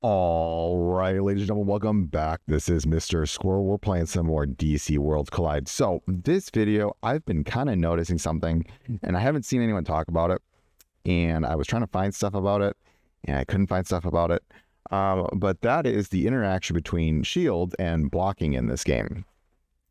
All right, ladies and gentlemen, welcome back. This is Mr. Squirrel. We're playing some more DC Worlds Collide. So this video, I've been kind of noticing something, and I haven't seen anyone talk about it. And I was trying to find stuff about it, and I couldn't find stuff about it. But that is the interaction between shield and blocking in this game.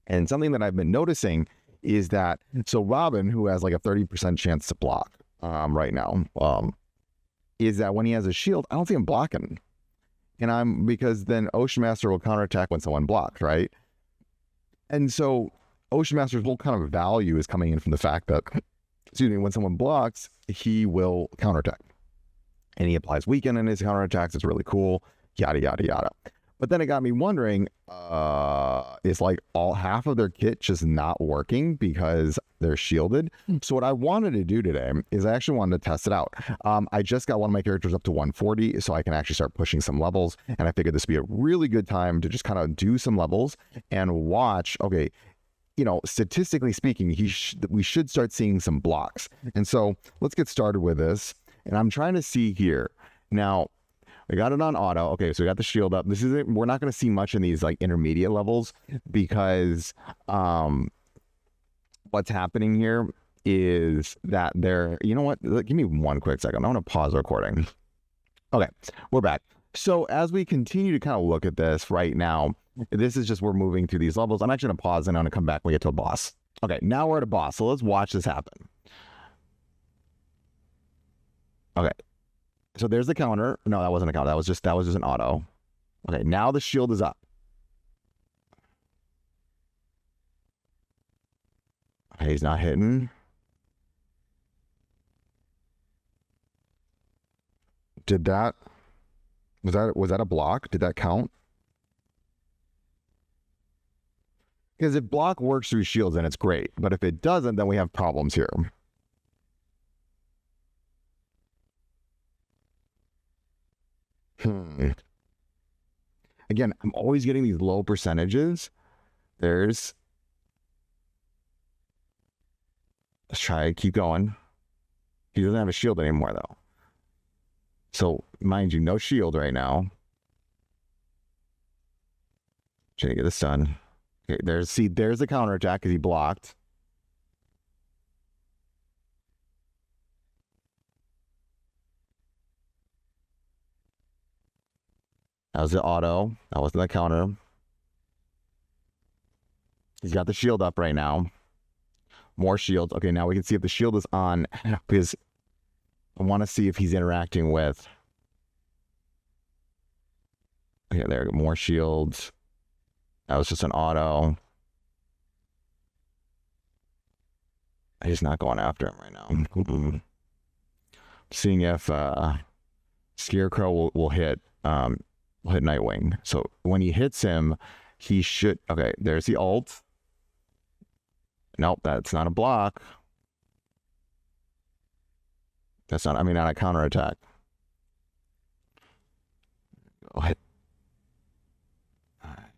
And something that I've been noticing is that, so Robin, who has like a 30% chance to block right now, is that when he has a shield, I don't see him blocking. And because then Ocean Master will counterattack when someone blocks, right? And so Ocean Master's whole kind of value is coming in from the fact that, excuse me, when someone blocks, he will counterattack. And he applies weaken in his counterattacks. It's really cool, yada, yada, yada. But then it got me wondering, is like half of their kit just not working because they're shielded? So what I wanted to do today is I actually wanted to test it out. I just got one of my characters up to 140, so I can actually start pushing some levels. And I figured this would be a really good time to just kind of do some levels and watch, okay, you know, statistically speaking, we should start seeing some blocks. And so let's get started with this. And I'm trying to see here. Now, I got it on auto. Okay, so we got the shield up. We're not going to see much in these like intermediate levels because what's happening here is that you know what? Give me one quick second. I want to pause recording. Okay, we're back. So as we continue to kind of look at this right now, this is just, we're moving through these levels. I'm actually going to pause and I'm going to come back when we get to a boss. Okay, now we're at a boss. So let's watch this happen. Okay. So there's the counter. No, that wasn't a counter. That was just an auto. Okay, now the shield is up. Okay, he's not hitting. Was that a block? Did that count? Because if block works through shields, then it's great. But if it doesn't, then we have problems here. Again, I'm always getting these low percentages. Let's try, keep going. He doesn't have a shield anymore though. So mind you, no shield right now. Trying to get this done. Okay, there's the counterattack because he blocked. That was the auto. That wasn't the counter. He's got the shield up right now. More shields. Okay, now we can see if the shield is on because I want to see if he's interacting with. Okay, there. More shields. That was just an auto. He's not going after him right now. Seeing if Scarecrow will hit. Will hit Nightwing. So when he hits him, he should. Okay, there's the ult. Nope, that's not a block. That's not. I mean, not a counterattack. Go ahead. All right.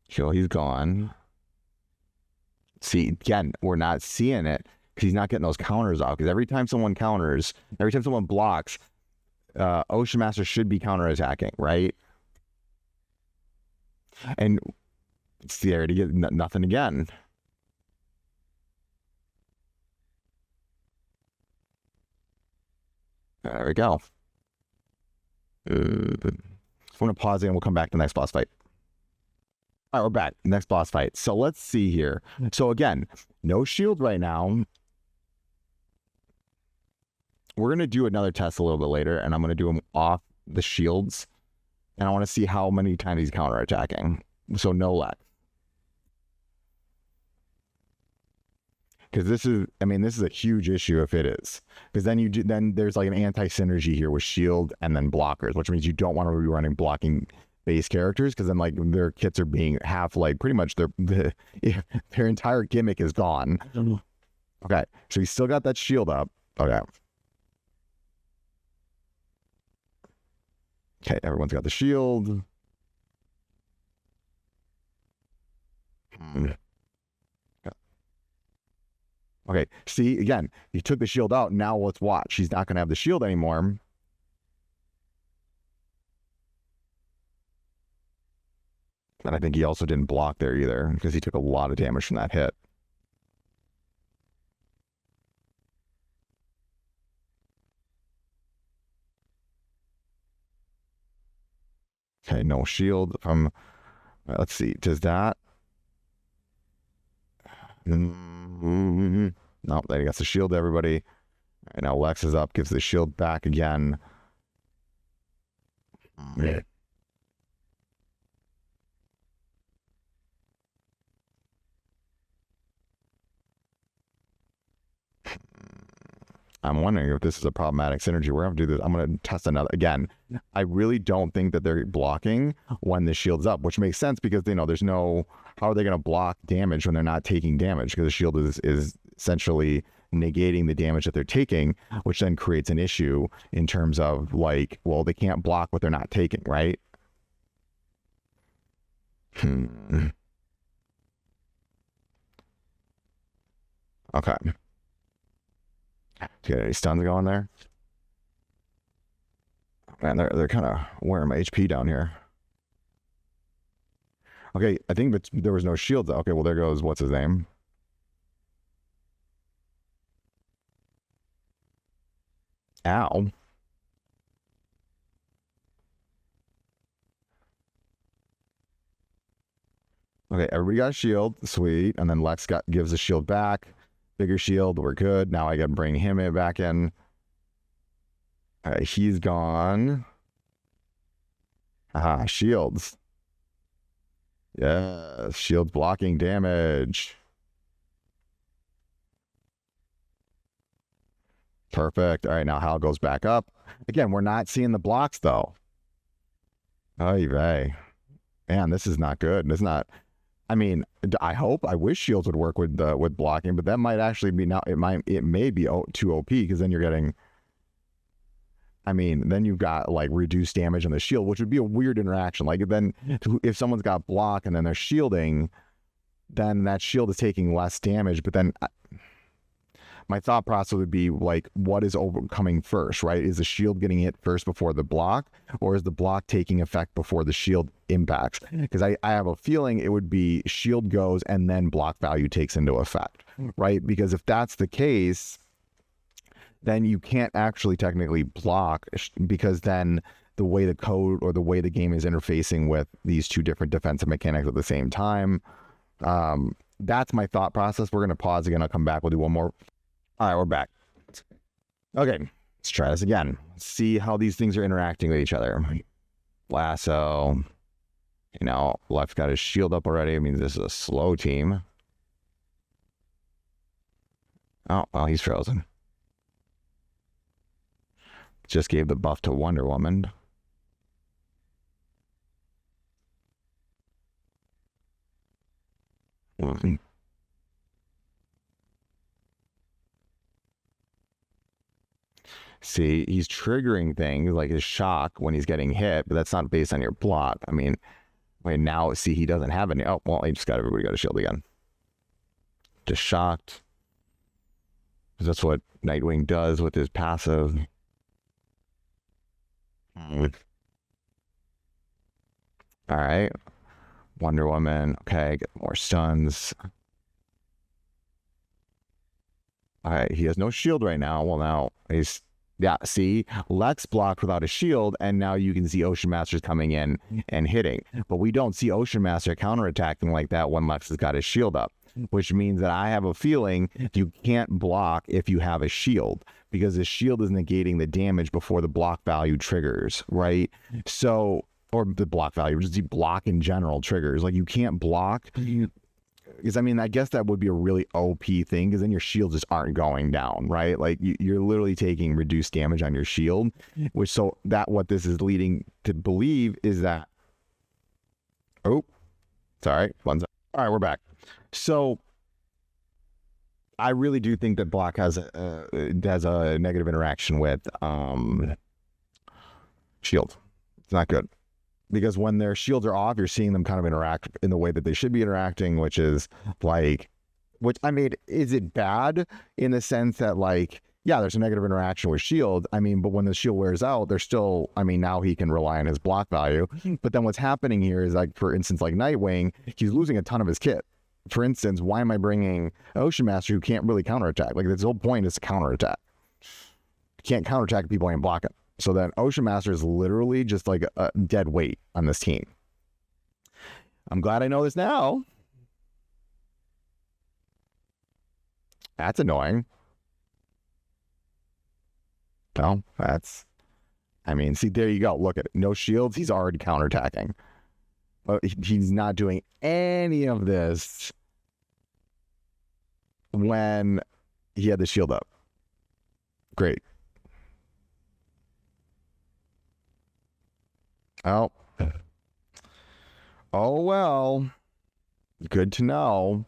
So he's gone. See, again, we're not seeing it because he's not getting those counters off. Because every time someone counters, every time someone blocks, Ocean Master should be counterattacking, right? And it's there to get nothing again. There we go. I'm going to pause it and we'll come back to the next boss fight. All right, we're back. Next boss fight. So let's see here. So again, no shield right now. We're going to do another test a little bit later, and I'm going to do them off the shields. And I want to see how many times he's counterattacking. So no lag. Because this is a huge issue if it is. Because then there's like an anti-synergy here with shield and then blockers, which means you don't want to be running blocking base characters because then like their kits are being half like pretty much their entire gimmick is gone. Okay, so he's still got that shield up. Okay. Okay, everyone's got the shield. Okay, see, again, he took the shield out. Now let's watch. He's not going to have the shield anymore. And I think he also didn't block there either because he took a lot of damage from that hit. Okay, no shield from... Let's see, does that... No, then he gets the shield to everybody. All right, now Lex is up, gives the shield back again. Yeah. I'm wondering if this is a problematic synergy. We're going to do this. I'm going to test another. Again, I really don't think that they're blocking when the shield's up, which makes sense because, you know, there's no... How are they going to block damage when they're not taking damage? Because the shield is essentially negating the damage that they're taking, which then creates an issue in terms of, like, well, they can't block what they're not taking, right? Okay. Do you get any stuns going there? Man, they're kind of wearing my HP down here. Okay, I think that there was no shields. Okay, well, there goes, what's his name? Ow. Okay, everybody got a shield. Sweet. And then Lex gives the shield back. Bigger shield. We're good. Now I got to bring him back in. All right, he's gone. Ah, shields. Yes, shield blocking damage. Perfect. All right, now Hal goes back up. Again, we're not seeing the blocks, though. Oh, vey. Man, this is not good. It's not... I mean, I wish shields would work with blocking, but that might actually be now. It may be too OP because then you're getting. I mean, then you've got like reduced damage on the shield, which would be a weird interaction. Like then, if someone's got block and then they're shielding, then that shield is taking less damage. But then, my thought process would be like, what is overcoming first, right? Is the shield getting hit first before the block, or is the block taking effect before the shield impacts? Because I have a feeling it would be shield goes and then block value takes into effect, right? Because if that's the case, then you can't actually technically block because then the way the code or the way the game is interfacing with these two different defensive mechanics at the same time. That's my thought process. We're going to pause again. I'll come back. We'll do one more. All right, we're back. Okay, let's try this again. See how these things are interacting with each other. Lasso. You know, Left's got his shield up already. I mean, this is a slow team. Oh, well, he's frozen. Just gave the buff to Wonder Woman. See, he's triggering things like his shock when he's getting hit, but that's not based on your block. I mean, wait, now, see, he doesn't have any. Oh, well, he just got everybody got a shield again. Just shocked. Because that's what Nightwing does with his passive. All right. Wonder Woman. Okay, get more stuns. All right, he has no shield right now. Well, now he's... Yeah, see, Lex blocked without a shield, and now you can see Ocean Master's coming in and hitting. But we don't see Ocean Master counterattacking like that when Lex has got his shield up, which means that I have a feeling you can't block if you have a shield because the shield is negating the damage before the block value triggers, right? So, or the block value, just the block in general triggers. Like you can't block. Because, I mean, I guess that would be a really OP thing because then your shields just aren't going down, right? Like you're literally taking reduced damage on your shield, which what this is leading to believe is that, oh, sorry. All right, we're back. So I really do think that block has a negative interaction with shield. It's not good. Because when their shields are off, you're seeing them kind of interact in the way that they should be interacting, which is like Which, I mean, is it bad in the sense that, like, yeah, there's a negative interaction with shield. I mean, but when the shield wears out, there's still, I mean, now he can rely on his block value. But then what's happening here is, like, for instance, like Nightwing, he's losing a ton of his kit. For instance, why am I bringing Ocean Master who can't really counterattack? Like, his whole point is to counterattack. You can't counterattack if people ain't blocking. So then Ocean Master is literally just like a dead weight on this team. I'm glad I know this now. That's annoying. No, that's, I mean, see, there you go. Look at it. No shields. He's already counterattacking. But he's not doing any of this when he had the shield up. Great. Oh. Oh, well. Good to know.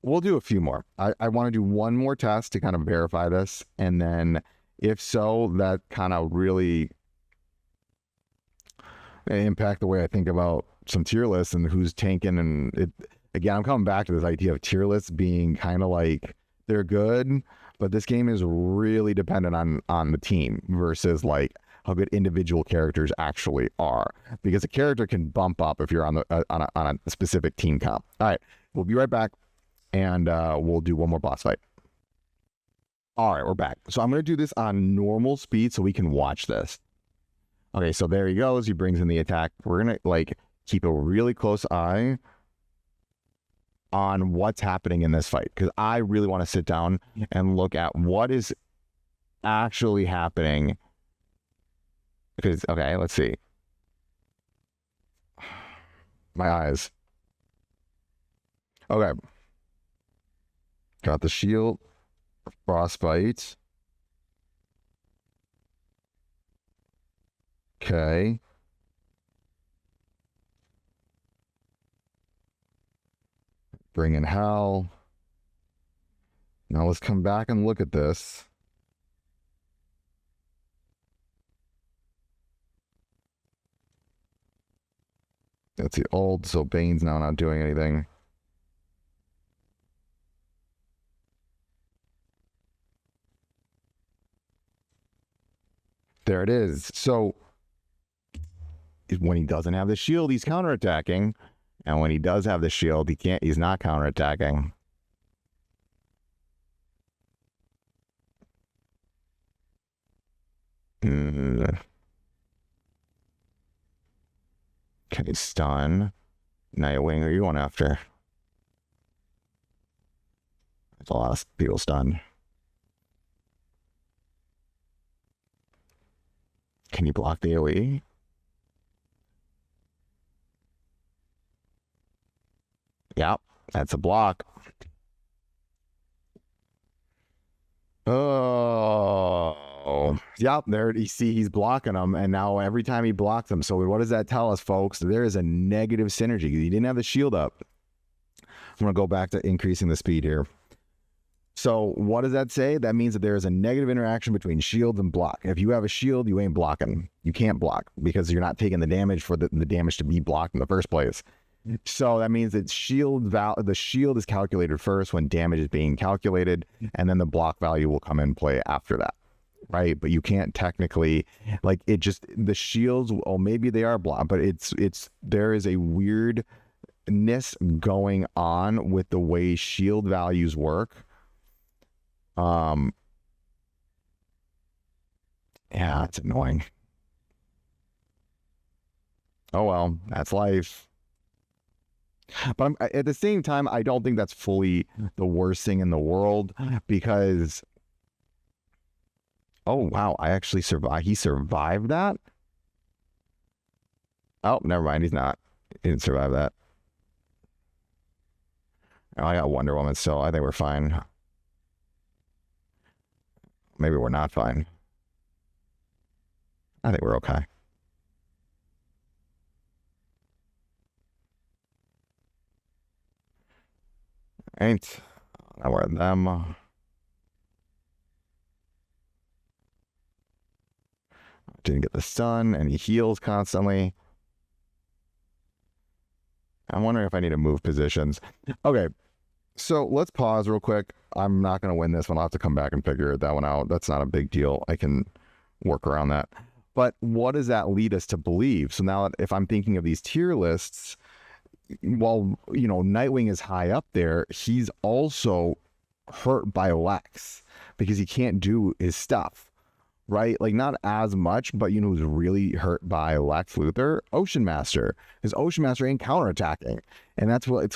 We'll do a few more. I want to do one more test to kind of verify this. And then if so, that kind of really impact the way I think about some tier lists and who's tanking. And it, again, I'm coming back to this idea of tier lists being kind of like, they're good, but this game is really dependent on the team versus like how good individual characters actually are, because a character can bump up if you're on a specific team comp. All right, we'll be right back, and we'll do one more boss fight. All right, we're back. So I'm going to do this on normal speed so we can watch this. Okay, so there he goes. He brings in the attack. We're going to like keep a really close eye on what's happening in this fight, because I really want to sit down and look at what is actually happening. Because, okay, let's see. My eyes. Okay. Got the shield. Frostbite. Okay. Bring in Hal. Now let's come back and look at this. That's the old, so Bane's now not doing anything. There it is. So when he doesn't have the shield, he's counterattacking. And when he does have the shield, he's not counterattacking. Okay, stun. Nightwing, who are you going after? There's a lot of people stunned. Can you block the AoE? Yep, that's a block. Oh, yep, there you see he's blocking them, and now every time he blocks them. So what does that tell us, folks? There is a negative synergy. He didn't have the shield up. I'm going to go back to increasing the speed here. So what does that say? That means that there is a negative interaction between shield and block. If you have a shield, you ain't blocking. You can't block because you're not taking the damage for the damage to be blocked in the first place. So that means that the shield is calculated first when damage is being calculated, and then the block value will come in play after that, right? But you can't technically, like, it just, the shields, oh, maybe they are blocked, but there is a weirdness going on with the way shield values work. Yeah, it's annoying. Oh well, that's life. But at the same time, I don't think that's fully the worst thing in the world, because, oh wow, I actually survived. He survived that? Oh, never mind. He's not. He didn't survive that. Oh, I got Wonder Woman still. I think we're fine. Maybe we're not fine. I think we're okay. Ain't. Now we're them. Didn't get the stun, and he heals constantly. I'm wondering if I need to move positions. Okay, so let's pause real quick. I'm not going to win this one. I'll have to come back and figure that one out. That's not a big deal. I can work around that. But what does that lead us to believe? So now if I'm thinking of these tier lists, while, Nightwing is high up there, he's also hurt by Lex because he can't do his stuff, right? Like, not as much, but who's really hurt by Lex Luthor? Ocean Master. His Ocean Master ain't counterattacking, and that's what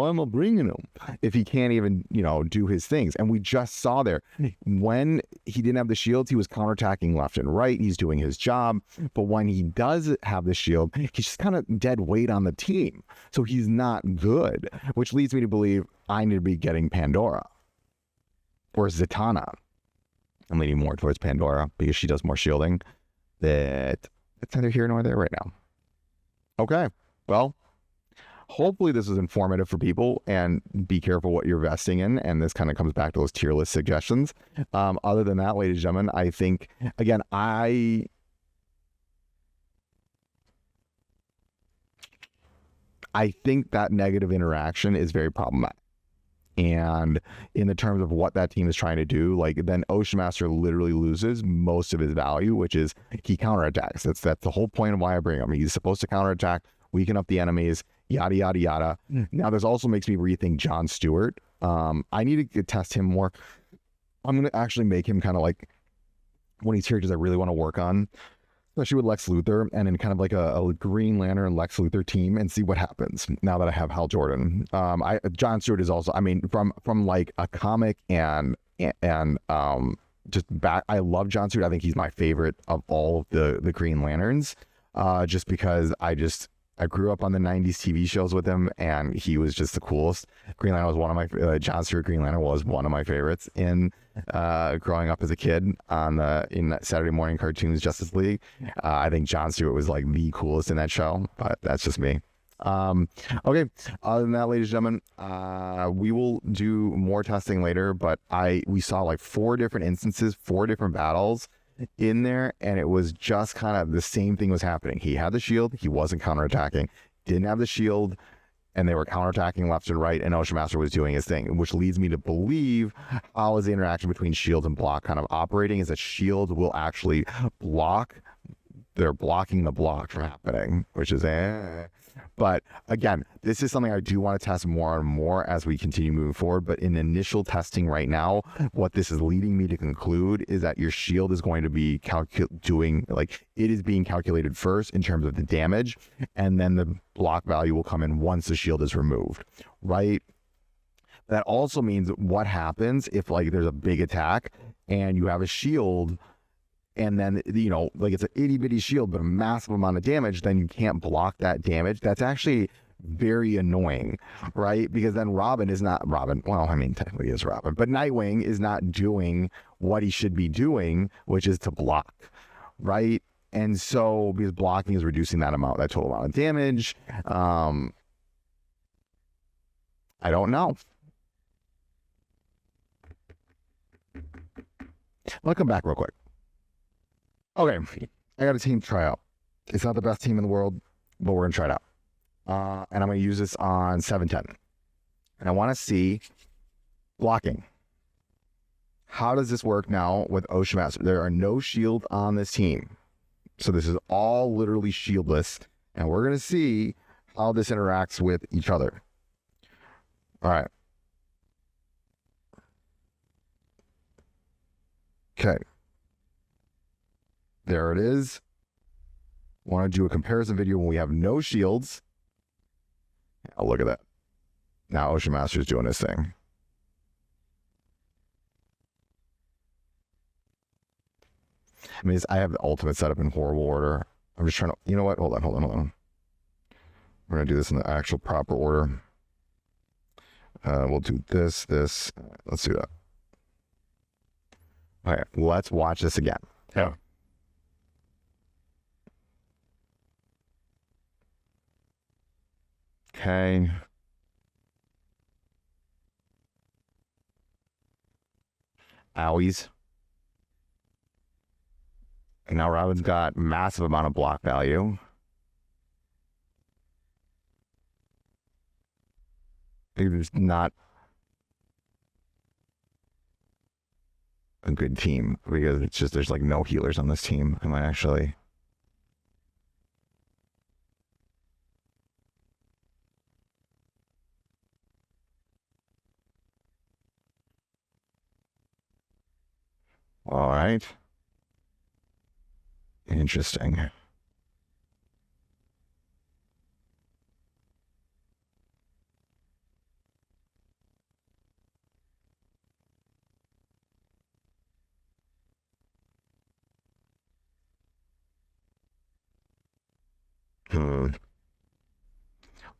am I bringing him if he can't even do his things? And we just saw there when he didn't have the shields, he was counterattacking left and right. He's doing his job, but when he does have the shield, he's just kind of dead weight on the team, so he's not good. Which leads me to believe I need to be getting Pandora or Zatanna. I'm leaning more towards Pandora because she does more shielding. That it's neither here nor there right now. Okay, well, hopefully this is informative for people, and be careful what you're investing in. And this kind of comes back to those tier list suggestions. Other than that, ladies and gentlemen, I think, again, I think that negative interaction is very problematic. And in the terms of what that team is trying to do, like, then Ocean Master literally loses most of his value, which is he counterattacks. That's the whole point of why I bring him. He's supposed to counterattack, weaken up the enemies, yada, yada, yada. Now, this also makes me rethink John Stewart. I need to test him more. I'm going to actually make him kind of like one of these characters I really want to work on, especially with Lex Luthor, and in kind of like a Green Lantern Lex Luthor team, and see what happens now that I have Hal Jordan. John Stewart is also, I mean, from like a comic and just back, I love John Stewart. I think he's my favorite of all of the Green Lanterns, just because I grew up on the 90s TV shows with him, and he was just the coolest. Green Lantern was one of my, John Stewart Green Lantern was one of my favorites in growing up as a kid in Saturday morning cartoons Justice League. I think John Stewart was like the coolest in that show, but that's just me. Okay, other than that, ladies and gentlemen, we will do more testing later, but we saw like 4 different instances, 4 different battles in there, and it was just kind of the same thing was happening. He had the shield, he wasn't counterattacking. Didn't have the shield, and they were counterattacking left and right, and Ocean Master was doing his thing, which leads me to believe how is the interaction between shield and block kind of operating, is that shield will actually block. They're blocking the block from happening, which is But again, this is something I do want to test more and more as we continue moving forward. But in initial testing right now, what this is leading me to conclude is that your shield is going to be it is being calculated first in terms of the damage, and then the block value will come in once the shield is removed, right? That also means what happens if like there's a big attack and you have a shield, and then, like it's an itty bitty shield, but a massive amount of damage, then you can't block that damage. That's actually very annoying, right? Because then Robin is not Robin. Well, I mean, technically he is Robin, but Nightwing is not doing what he should be doing, which is to block, right? And so, because blocking is reducing that total amount of damage. I don't know. I'll come back real quick. Okay, I got a team tryout. It's not the best team in the world, but we're going to try it out. And I'm going to use this on 710. And I want to see blocking. How does this work now with Ocean Master? There are no shields on this team. So this is all literally shieldless. And we're going to see how this interacts with each other. All right. Okay. There it is. Want to do a comparison video when we have no shields. Oh, look at that. Now Ocean Master is doing his thing. I mean, I have the ultimate setup in horrible order. I'm just trying to, you know what? Hold on. We're going to do this in the actual proper order. We'll do this. Let's do that. Okay, let's watch this again. Yeah. Okay. Owies. And now Robin's got massive amount of block value. It's not a good team because it's just there's like no healers on this team. I might actually. All right. Interesting.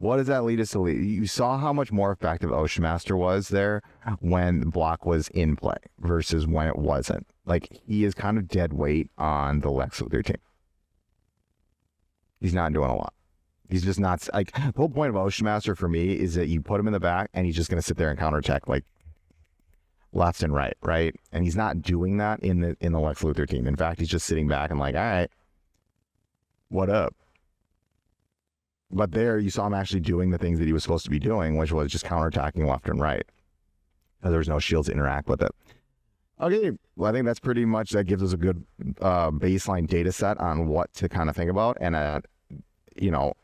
What does that lead us to? You saw how much more effective Ocean Master was there when the block was in play versus when it wasn't. Like, he is kind of dead weight on the Lex Luthor team. He's not doing a lot. He's just not, like, the whole point of Ocean Master for me is that you put him in the back and he's just going to sit there and counterattack, like, left and right, right? And he's not doing that in the Lex Luthor team. In fact, he's just sitting back and like, all right, what up? But there, you saw him actually doing the things that he was supposed to be doing, which was just counterattacking left and right. There was no shields to interact with it. Okay, well, I think that's pretty much, that gives us a good baseline data set on what to kind of think about. And, you know,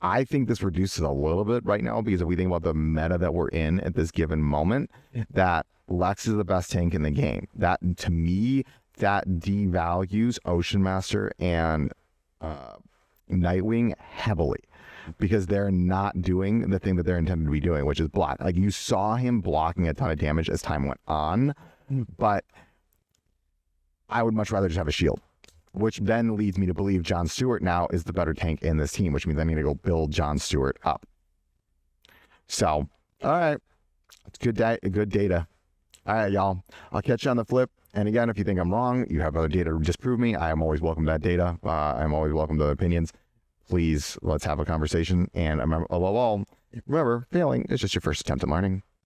I think this reduces a little bit right now because if we think about the meta that we're in at this given moment, that Lex is the best tank in the game. That, to me, that devalues Ocean Master and Nightwing heavily because they're not doing the thing that they're intended to be doing, which is block. Like, you saw him blocking a ton of damage as time went on, but I would much rather just have a shield, which then leads me to believe John Stewart now is the better tank in this team, which means I need to go build John Stewart up. So, all right, it's good data. All right, y'all, I'll catch you on the flip. And again, if you think I'm wrong, you have other data to disprove me, I am always welcome to that data. I'm always welcome to opinions. Please, let's have a conversation. And above all, remember, failing is just your first attempt at learning.